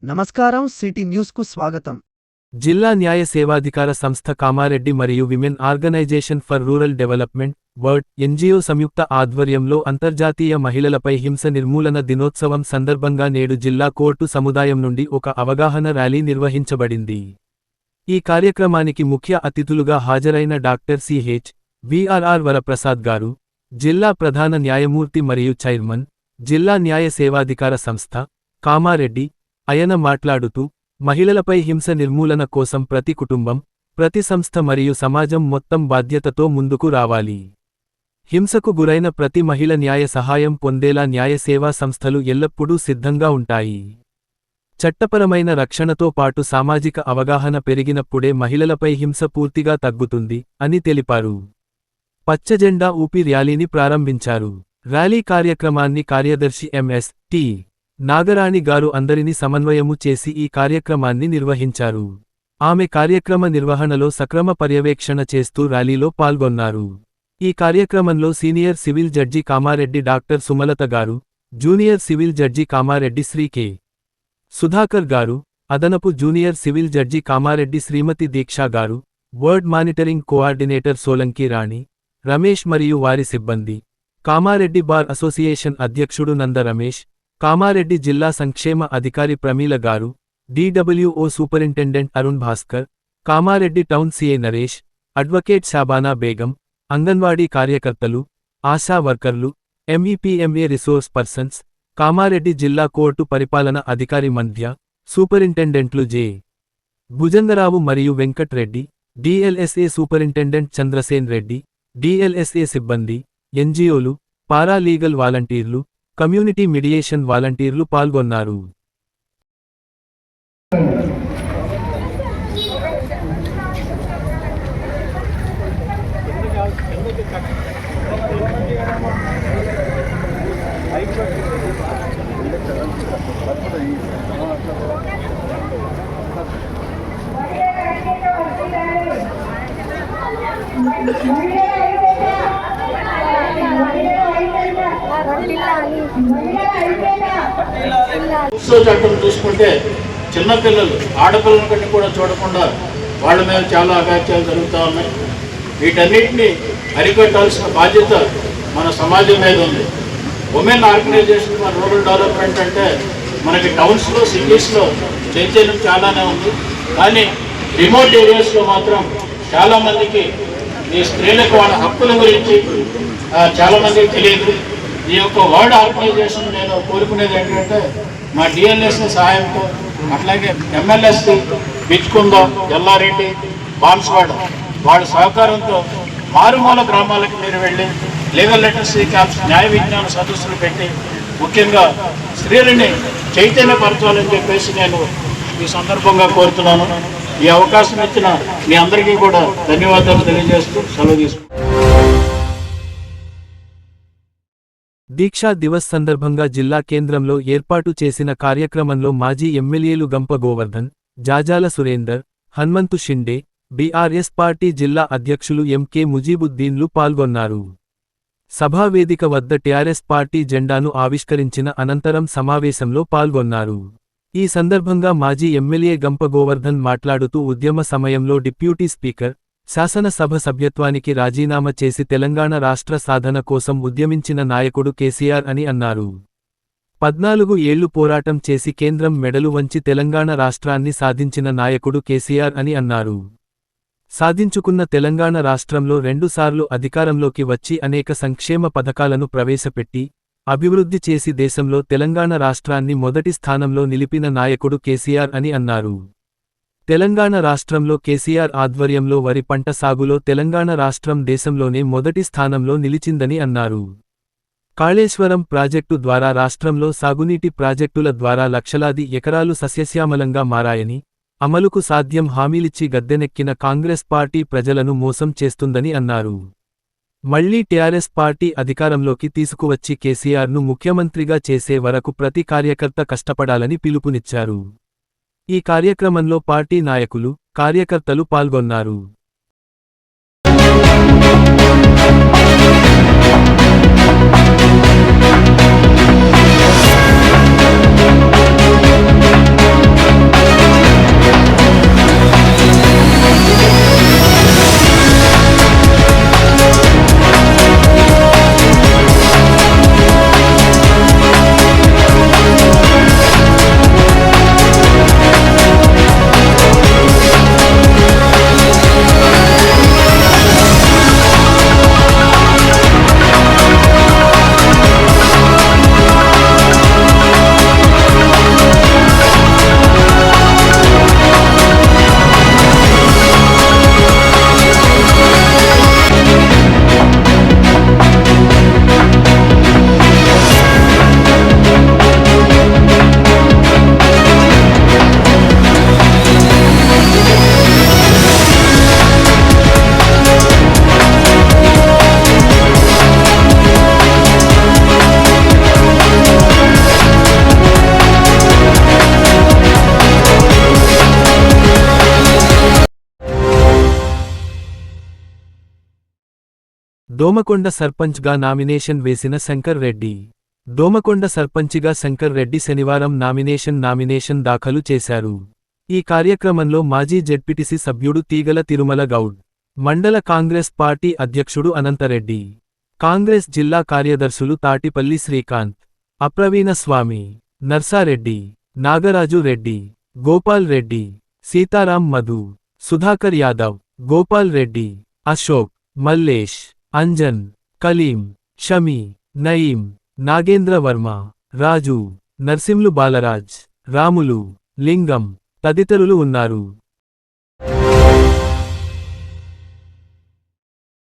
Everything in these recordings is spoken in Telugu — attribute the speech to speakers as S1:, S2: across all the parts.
S1: నమస్కారం సిటీ న్యూస్ కు స్వాగతం.
S2: జిల్లా న్యాయ సేవాధికార సంస్థ కామారెడ్డి మరియు women organisation for rural development WORD NGO సంయుక్త ఆధ్వర్యంలో అంతర్జాతీయ మహిళలపై హింస నిర్మూలన దినోత్సవం సందర్భంగా నేడు జిల్లా కోర్టు సముదాయం నుండి ఒక అవగాహన ర్యాలీ నిర్వహించబడింది. ఈ కార్యక్రమానికి ముఖ్య అతిథులుగా హాజరైన డాక్టర్ సిహెచ్ విఆర్ఆర్ వరప్రసాద్ గారు, జిల్లా ప్రధాన న్యాయమూర్తి మరియు చైర్మన్, జిల్లా న్యాయ సేవాధికార సంస్థ కామారెడ్డి ఆయన మాట్లాడుతూ, మహిళలపై హింస నిర్మూలన కోసం ప్రతి కుటుంబం, ప్రతి సంస్థ మరియు సమాజం మొత్తం బాధ్యతతో ముందుకు రావాలి. హింసకు గురైన ప్రతి మహిళ న్యాయ సహాయం పొందేలా న్యాయ సేవా సంస్థలు ఎల్లప్పుడూ సిద్ధంగా ఉంటాయి. చట్టపరమైన రక్షణతో పాటు సామాజిక అవగాహన పెరిగినప్పుడే మహిళలపై హింస పూర్తిగా తగ్గుతుంది అని తెలిపారు. పచ్చజెండా ఊపి ర్యాలీని ప్రారంభించారు. ర్యాలీ కార్యక్రమాన్ని కార్యదర్శి ఎంఎస్ టి నాగరాణి గారు అందరినీ సమన్వయము చేసి ఈ కార్యక్రమాన్ని నిర్వహించారు. ఆమె కార్యక్రమ నిర్వహణలో సక్రమ పర్యవేక్షణ చేస్తూ ర్యాలీలో పాల్గొన్నారు. ఈ కార్యక్రమంలో senior civil judge Kamareddy doctor Sumalatha garu, junior civil judge Kamareddy Shri K. Sudhakar garu, అదనపు junior civil judge Kamareddy Shrimati Deeksha garu, WORD monitoring coordinator Solanki Rani, Ramesh మరియు వారి సిబ్బంది, కామారెడ్డి బార్ అసోసియేషన్ అధ్యక్షుడు నంద రమేష్, కామారెడ్డి జిల్లా సంక్షేమ అధికారి Pramila garu, DWO superintendent Arun Bhaskar, Kamareddy town CI Naresh, advocate Shabana Begum, anganwadi కార్యకర్తలు, ఆశా వర్కర్లు, ఎంఈపీఎంఏ రిసోర్స్ పర్సన్స్, కామారెడ్డి జిల్లా కోర్టు పరిపాలన అధికారి మధ్య, సూపరింటెండెంట్లు జె. భుజంగరావు మరియు Venkat Reddy, DLSA superintendent Chandrasen Reddy, DLSA సిబ్బంది, ఎన్జిఓలు, పారాలీగల్ వాలంటీర్లు, కమ్యూనిటీ మీడియేషన్ వాలంటీర్లు పాల్గొన్నారు.
S3: చట్టం చూసుకుంటే చిన్నపిల్లలు, ఆడపిల్లల కంటే కూడా చూడకుండా వాళ్ళ మీద చాలా అగాత్యాలు జరుగుతూ ఉన్నాయి. వీటన్నిటిని అరికట్టాల్సిన బాధ్యత మన సమాజం మీద ఉంది. Women organisation for rural development అంటే మనకి టౌన్స్లో, సిటీస్లో చైతన్యం చాలానే ఉంది. కానీ రిమోట్ ఏరియాస్లో మాత్రం చాలామందికి ఈ స్త్రీలకు వాళ్ళ హక్కుల గురించి చాలామందికి తెలియదు. ఈ యొక్క వర్డ్ ఆర్గనైజేషన్ నేను కోరుకునేది ఏంటంటే మా డిఎల్ఎస్ఏ సహాయంతో, అట్లాగే ఎంఎల్ఎస్సి బిచ్కుందాం, ఎల్లారెడ్డి, బాన్స్వాడ వాళ్ళ సహకారంతో మారుమూల గ్రామాలకు మీరు వెళ్ళి లీగల్ లిటరసీ క్యాంప్స్, న్యాయ విజ్ఞాన సదస్సులు పెట్టి ముఖ్యంగా స్త్రీలని చైతన్యపరచాలని చెప్పేసి నేను ఈ సందర్భంగా కోరుతున్నాను. ఈ అవకాశం ఇచ్చిన మీ అందరికీ కూడా ధన్యవాదాలు తెలియజేస్తూ సెలవు తీసుకుంటాను.
S2: దీక్షా దివస్ సందర్భంగా జిల్లా కేంద్రంలో ఏర్పాటు చేసిన కార్యక్రమంలో మాజీ ఎమ్మెల్యేలు గంప గోవర్ధన్, జాజాల సురేందర్, హన్మంతు షిండే, బీఆర్ఎస్ పార్టీ జిల్లా అధ్యక్షులు ఎంకే ముజీబుద్దీన్లు పాల్గొన్నారు. సభావేదిక వద్ద టీఆర్ఎస్ పార్టీ జెండాను ఆవిష్కరించిన అనంతరం సమావేశంలో పాల్గొన్నారు. ఈ సందర్భంగా మాజీ ఎమ్మెల్యే గంప గోవర్ధన్ మాట్లాడుతూ ఉద్యమ సమయంలో డిప్యూటీ స్పీకర్, శాసనసభ సభ్యత్వానికి రాజీనామా చేసి తెలంగాణ రాష్ట్ర సాధన కోసం ఉద్యమించిన నాయకుడు కేసీఆర్ అని అన్నారు. 14 ఏళ్లు పోరాటం చేసి కేంద్రం మెడలు వంచి తెలంగాణ రాష్ట్రాన్ని సాధించిన నాయకుడు కేసీఆర్ అని అన్నారు. సాధించుకున్న తెలంగాణ రాష్ట్రంలో 2 సార్లు అధికారంలోకి వచ్చి అనేక సంక్షేమ పథకాలను ప్రవేశపెట్టి అభివృద్ధి చేసి దేశంలో తెలంగాణ రాష్ట్రాన్ని మొదటి స్థానంలో నిలిపిన నాయకుడు కేసీఆర్ అని అన్నారు. తెలంగాణ రాష్ట్రంలో కేసీఆర్ ఆధ్వర్యంలో వరి పంట సాగులో తెలంగాణ రాష్ట్రం దేశంలోనే మొదటి స్థానంలో నిలిచిందని అన్నారు. కాళేశ్వరం ప్రాజెక్టు ద్వారా రాష్ట్రంలో సాగునీటి ప్రాజెక్టుల ద్వారా లక్షలాది ఎకరాలు సస్యశ్యామలంగా మారాయని, అమలుకు సాధ్యం హామీలిచ్చి గద్దెనెక్కిన కాంగ్రెస్ పార్టీ ప్రజలను మోసం చేస్తుందని అన్నారు. మళ్లీ టీఆర్ఎస్ పార్టీ అధికారంలోకి తీసుకువచ్చి కేసీఆర్ను ముఖ్యమంత్రిగా చేసే వరకు ప్రతి కార్యకర్త కష్టపడాలని పిలుపునిచ్చారు. ఈ కార్యక్రమంలో పార్టీ నాయకులు, కార్యకర్తలు పాల్గొన్నారు. దోమకొండ సర్పంచ్గా నామినేషన్ వేసిన శంకర్ రెడ్డి. దోమకొండ సర్పంచిగా శంకర్ రెడ్డి శనివారం నామినేషన్ దాఖలు చేశారు. ఈ కార్యక్రమంలో మాజీ జెడ్పీటీసీ సభ్యుడు తీగల తిరుమల గౌడ్, మండల కాంగ్రెస్ పార్టీ అధ్యక్షుడు అనంతరెడ్డి, కాంగ్రెస్ జిల్లా కార్యదర్శులు తాటిపల్లి శ్రీకాంత్, అప్రవీణ స్వామి, నర్సారెడ్డి, నాగరాజు రెడ్డి, గోపాల్ రెడ్డి, సీతారాం మధు, సుధాకర్ యాదవ్, గోపాల్ రెడ్డి, అశోక్, మల్లేష్, అంజన్, కలీం, షమీ, నయీం, నాగేంద్ర వర్మ, రాజు, నర్సింలు బాలరాజ్, రాములు, లింగం తదితరులు ఉన్నారు.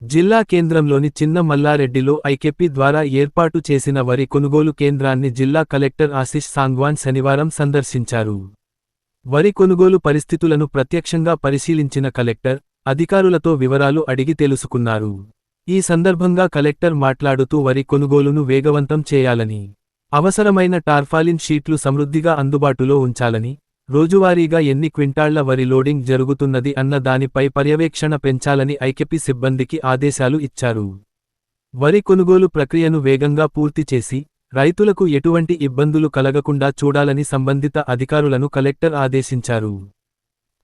S2: జిల్లా కేంద్రంలోని చిన్న మల్లారెడ్డిలో ఐకెపి ద్వారా ఏర్పాటు చేసిన వరి కొనుగోలు కేంద్రాన్ని జిల్లా కలెక్టర్ ఆశిష్ సాంగ్వాన్ శనివారం సందర్శించారు. వరి కొనుగోలు పరిస్థితులను ప్రత్యక్షంగా పరిశీలించిన కలెక్టర్ అధికారులతో వివరాలు అడిగి తెలుసుకున్నారు. ఈ సందర్భంగా కలెక్టర్ మాట్లాడుతూ వరి కొనుగోలును వేగవంతం చేయాలని, అవసరమైన టార్పాలిన్ షీట్లు సమృద్ధిగా అందుబాటులో ఉంచాలని, రోజువారీగా ఎన్ని క్వింటాళ్ల వరి లోడింగ్ జరుగుతున్నది అన్న దానిపై పర్యవేక్షణ పెంచాలని ఐకెపి సిబ్బందికి ఆదేశాలు ఇచ్చారు. వరి కొనుగోలు ప్రక్రియను వేగంగా పూర్తి చేసి రైతులకు ఎటువంటి ఇబ్బందులు కలగకుండా చూడాలని సంబంధిత అధికారులను కలెక్టర్ ఆదేశించారు.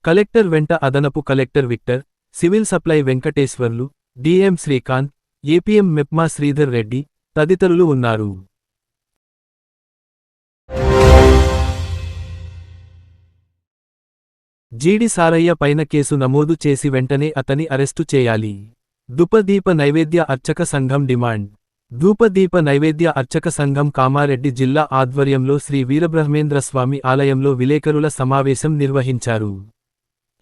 S2: కలెక్టర్ వెంట అదనపు collector Victor, civil supply Venkateswarlu, DM Srikanth, APM MEPMA Sridhar Reddy తదితరులు ఉన్నారు. జీడి సారయ్య పైన కేసు నమోదు చేసి వెంటనే అతని అరెస్టు చేయాలి. ధూపదీప నైవేద్య అర్చక సంఘం డిమాండ్. ధూపదీప నైవేద్య అర్చక సంఘం కామారెడ్డి జిల్లా ఆధ్వర్యంలో శ్రీ వీరబ్రహ్మేంద్రస్వామి ఆలయంలో విలేకరుల సమావేశం నిర్వహించారు.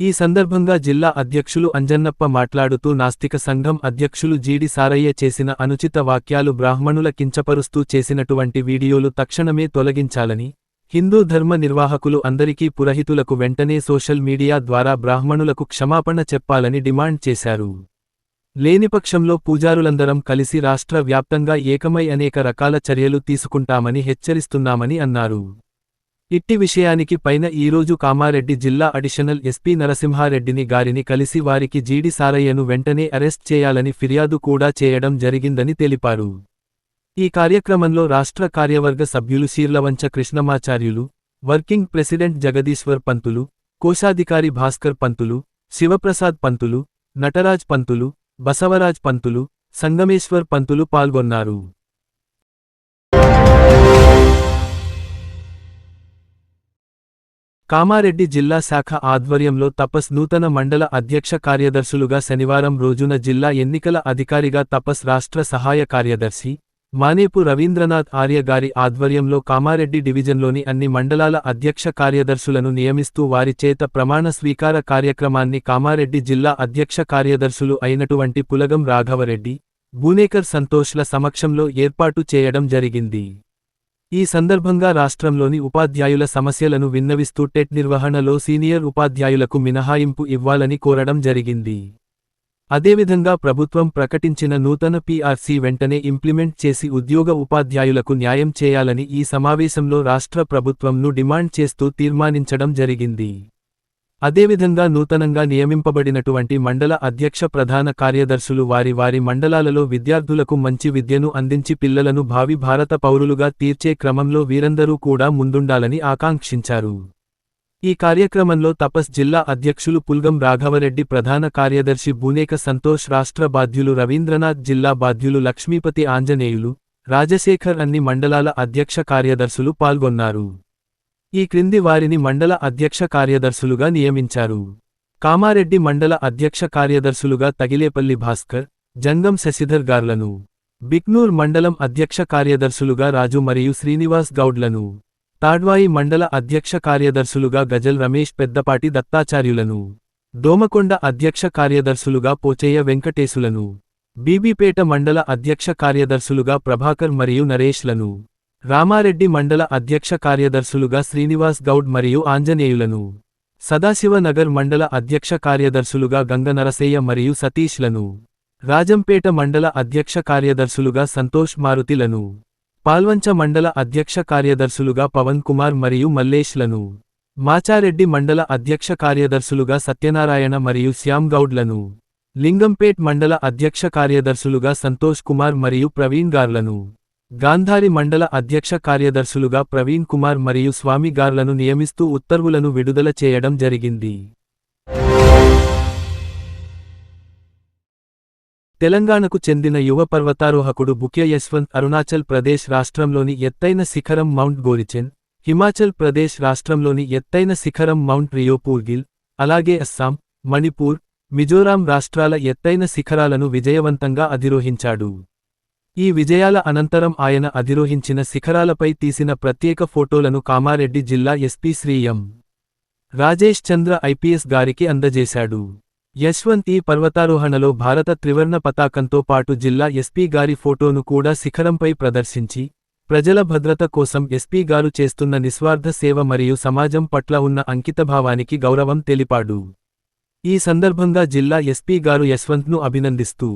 S2: ఈ సందర్భంగా జిల్లా అధ్యక్షులు అంజన్నప్ప మాట్లాడుతూ నాస్తిక సంఘం అధ్యక్షులు జీడి సారయ్య చేసిన అనుచిత వాక్యాలు బ్రాహ్మణుల కించపరుస్తూ చేసినటువంటి వీడియోలు తక్షణమే తొలగించాలని, హిందూ ధర్మ నిర్వాహకులు అందరికీ పురోహితులకు వెంటనే సోషల్ మీడియా ద్వారా బ్రాహ్మణులకు క్షమాపణ చెప్పాలని డిమాండ్ చేశారు. లేనిపక్షంలో పూజారులందరం కలిసి రాష్ట్ర వ్యాప్తంగా ఏకమై అనేక రకాల చర్యలు తీసుకుంటామని హెచ్చరిస్తున్నామని అన్నారు. ఇట్టి విషయానికి పైన ఈరోజు కామారెడ్డి జిల్లా అడిషనల్ ఎస్పీ నరసింహారెడ్డిని గారిని కలిసి వారికి జీడి సారయ్యను వెంటనే అరెస్ట్ చేయాలని ఫిర్యాదు కూడా చేయడం జరిగిందని తెలిపారు. ఈ కార్యక్రమంలో రాష్ట్ర కార్యవర్గ సభ్యులు శీర్లవంచ కృష్ణమాచార్యులు, వర్కింగ్ ప్రెసిడెంట్ జగదీశ్వర్ పంతులు, కోశాధికారి భాస్కర్ పంతులు, శివప్రసాద్ పంతులు, నటరాజ్ పంతులు, బసవరాజ్ పంతులు, సంగమేశ్వర్ పంతులు పాల్గొన్నారు. కామారెడ్డి జిల్లా శాఖ ఆధ్వర్యంలో తపస్ నూతన మండల అధ్యక్ష కార్యదర్శులుగా శనివారం రోజున జిల్లా ఎన్నికల అధికారిగా తపస్ రాష్ట్ర సహాయ కార్యదర్శి మానేపు రవీంద్రనాథ్ ఆర్య గారి ఆధ్వర్యంలో కామారెడ్డి డివిజన్లోని అన్ని మండలాల అధ్యక్ష కార్యదర్శులను నియమిస్తూ వారి చేత ప్రమాణ స్వీకార కార్యక్రమాన్ని కామారెడ్డి జిల్లా అధ్యక్ష కార్యదర్శులు అయినటువంటి పులగం రాఘవరెడ్డి, బూనేకర్ సంతోష్ల సమక్షంలో ఏర్పాటు చేయడం జరిగింది. ఈ సందర్భంగా రాష్ట్రంలోని ఉపాధ్యాయుల సమస్యలను విన్నవిస్తూ టెట్ నిర్వహణలో సీనియర్ ఉపాధ్యాయులకు మినహాయింపు ఇవ్వాలని కోరడం జరిగింది. అదేవిధంగా ప్రభుత్వం ప్రకటించిన నూతన పీఆర్సీ వెంటనే ఇంప్లిమెంట్ చేసి ఉద్యోగ ఉపాధ్యాయులకు న్యాయం చేయాలని ఈ సమావేశంలో రాష్ట్ర ప్రభుత్వంను డిమాండ్ చేస్తూ తీర్మానించడం జరిగింది. అదేవిధంగా నూతనంగా నియమింపబడినటువంటి మండల అధ్యక్ష ప్రధాన కార్యదర్శులు వారి మండలాలలో విద్యార్థులకు మంచి విద్యను అందించి పిల్లలను భావి భారత పౌరులుగా తీర్చే క్రమంలో వీరందరూ కూడా ముందుండాలని ఆకాంక్షించారు. ఈ కార్యక్రమంలో తపస్ జిల్లా అధ్యక్షులు పుల్గం రాఘవరెడ్డి, ప్రధాన కార్యదర్శి బూనేక సంతోష్, రాష్ట్ర బాధ్యులు రవీంద్రనాథ్, జిల్లా బాధ్యులు లక్ష్మీపతి ఆంజనేయులు, రాజశేఖర్ అన్ని మండలాల అధ్యక్ష కార్యదర్శులు పాల్గొన్నారు. ఈ క్రింది వారిని మండల అధ్యక్ష కార్యదర్శులుగా నియమించారు. కామారెడ్డి మండల అధ్యక్ష కార్యదర్శులుగా తగిలేపల్లి భాస్కర్, జంగం శశిధర్ గార్లను, బిక్నూర్ మండలం అధ్యక్ష కార్యదర్శులుగా రాజు మరియు శ్రీనివాస్ గౌడ్లను, తాడ్వాయి మండల అధ్యక్ష కార్యదర్శులుగా గజల్ రమేష్, పెద్దపాటి దత్తాచార్యులను, దోమకొండ అధ్యక్ష కార్యదర్శులుగా పోచయ్య వెంకటేశులను, బీబీపేట మండల అధ్యక్ష కార్యదర్శులుగా ప్రభాకర్ మరియు నరేష్లను, రామారెడ్డి మండల అధ్యక్ష కార్యదర్శులుగా శ్రీనివాస్ గౌడ్ మరియు ఆంజనేయులను, సదాశివనగర్ మండల అధ్యక్ష కార్యదర్శులుగా గంగ నరసయ్య మరియు సతీష్లను, రాజంపేట మండల అధ్యక్ష కార్యదర్శులుగా సంతోష్ మారుతిలను, పాల్వంచ మండల అధ్యక్ష కార్యదర్శులుగా పవన్ కుమార్ మరియు మల్లేష్లను, మాచారెడ్డి మండల అధ్యక్ష కార్యదర్శులుగా సత్యనారాయణ మరియు శ్యామ్ గౌడ్లను, లింగంపేట్ మండల అధ్యక్ష కార్యదర్శులుగా సంతోష్ కుమార్ మరియు ప్రవీణ్ గార్లను, గాంధారి మండల అధ్యక్ష కార్యదర్శులుగా ప్రవీణ్ కుమార్ మరియు స్వామి గార్లను నియమిస్తూ ఉత్తర్వులను విడుదల చేయడం జరిగింది. తెలంగాణకు చెందిన యువ పర్వతారోహకుడు బుక్య యశ్వంత్ అరుణాచల్ ప్రదేశ్ రాష్ట్రంలోని ఎత్తైన శిఖరం మౌంట్ గోరిచెన్, హిమాచల్ ప్రదేశ్ రాష్ట్రంలోని ఎత్తైన శిఖరం మౌంట్ రియోపూర్గిల్, అలాగే అస్సాం, మణిపూర్, మిజోరాం రాష్ట్రాల ఎత్తైన శిఖరాలను విజయవంతంగా అధిరోహించాడు. ఈ విజయాల అనంతరం ఆయన అధిరోహించిన శిఖరాలపై తీసిన ప్రత్యేక ఫోటోలను కామారెడ్డి జిల్లా ఎస్పీ శ్రీ ఎం. రాజేష్ చంద్ర ఐపీఎస్ గారికి అందజేశాడు. యశ్వంత్ ఈ పర్వతారోహణలో భారత త్రివర్ణ పతాకంతో పాటు జిల్లా ఎస్పీ గారి ఫోటోను కూడా శిఖరంపై ప్రదర్శించి, ప్రజల భద్రత కోసం ఎస్పీ గారు చేస్తున్న నిస్వార్థ సేవ మరియు సమాజం పట్ల ఉన్న అంకితభావానికి గౌరవం తెలిపాడు. ఈ సందర్భంగా జిల్లా ఎస్పీ గారు యశ్వంత్ను అభినందిస్తూ,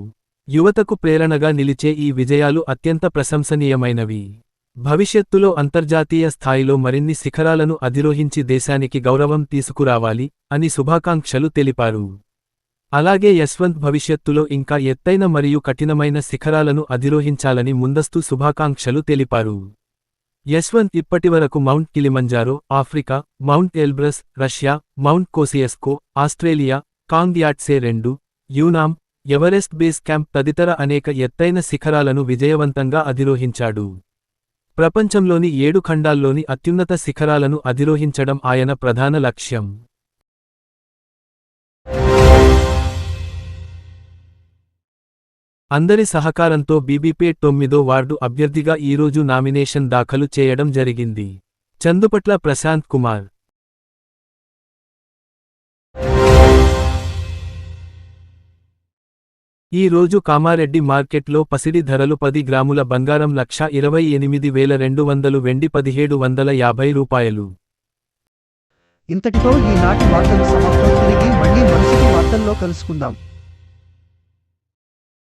S2: యువతకు ప్రేరణగా నిలిచే ఈ విజయాలు అత్యంత ప్రశంసనీయమైనవి. భవిష్యత్తులో అంతర్జాతీయ స్థాయిలో మరిన్ని శిఖరాలను అధిరోహించి దేశానికి గౌరవం తీసుకురావాలి అని శుభాకాంక్షలు తెలిపారు. అలాగే యశ్వంత్ భవిష్యత్తులో ఇంకా ఎత్తైన మరియు కఠినమైన శిఖరాలను అధిరోహించాలని ముందస్తు శుభాకాంక్షలు తెలిపారు. యశ్వంత్ ఇప్పటివరకు Mount Kilimanjaro, Africa, Mount Elbrus, Russia, Mount Kosciuszko, Australia, Kang Yatse 2, Yunam, Everest base camp తదితర అనేక ఎత్తైన శిఖరాలను విజయవంతంగా అధిరోహించాడు. ప్రపంచంలోని 7 ఖండాల్లోని అత్యున్నత శిఖరాలను అధిరోహించడం ఆయన ప్రధాన లక్ష్యం. అందరి సహకారంతో బీబీపేట్ 9వ వార్డు అభ్యర్థిగా ఈరోజు నామినేషన్ దాఖలు చేయడం జరిగింది. చందుపట్ల ప్రశాంత్ కుమార్. ఈ రోజు కామారెడ్డి మార్కెట్లో పసిడి ధరలు 10 గ్రాముల బంగారం 1,28,200 వెండి 1,750 రూపాయలు.
S1: ఇంతటితో ఈనాటి వార్తలు సమాప్తం. తిరిగి మళ్ళీ మరుసటి వార్తల్లో కలుసుకుందాం.